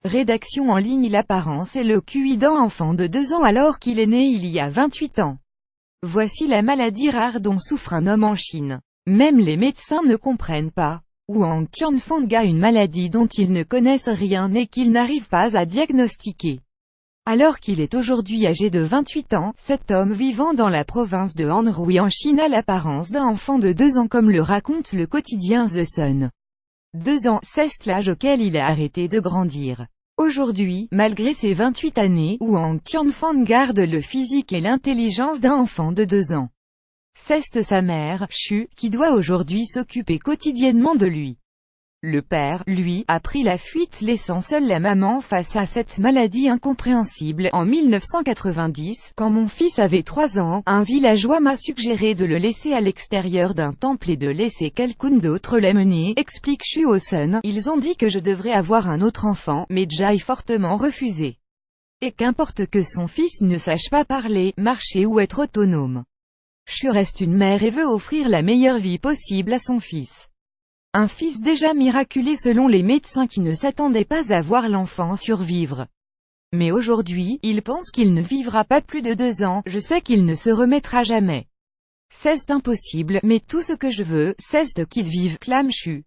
Rédaction en ligne. L'apparence et le QI d'un enfant de 2 ans alors qu'il est né il y a 28 ans. Voici la maladie rare dont souffre un homme en Chine. Même les médecins ne comprennent pas. Huang Qianfang a une maladie dont ils ne connaissent rien et qu'ils n'arrivent pas à diagnostiquer. Alors qu'il est aujourd'hui âgé de 28 ans, cet homme vivant dans la province de Anhui en Chine a l'apparence d'un enfant de 2 ans comme le raconte le quotidien The Sun. 2 ans, c'est l'âge auquel il a arrêté de grandir. Aujourd'hui, malgré ses 28 années, Huang Qianfang garde le physique et l'intelligence d'un enfant de 2 ans. C'est sa mère, Xu, qui doit aujourd'hui s'occuper quotidiennement de lui. Le père, lui, a pris la fuite laissant seule la maman face à cette maladie incompréhensible. En 1990, quand mon fils avait 3 ans, un villageois m'a suggéré de le laisser à l'extérieur d'un temple et de laisser quelqu'un d'autre l'amener, explique Xu au Sun. Ils ont dit que je devrais avoir un autre enfant, mais j'ai fortement refusé. Et qu'importe que son fils ne sache pas parler, marcher ou être autonome. Xu reste une mère et veut offrir la meilleure vie possible à son fils. Un fils déjà miraculé selon les médecins qui ne s'attendaient pas à voir l'enfant survivre. Mais aujourd'hui, il pense qu'il ne vivra pas plus de 2 ans, je sais qu'il ne se remettra jamais. C'est impossible, mais tout ce que je veux, c'est qu'il vive, clame Xu.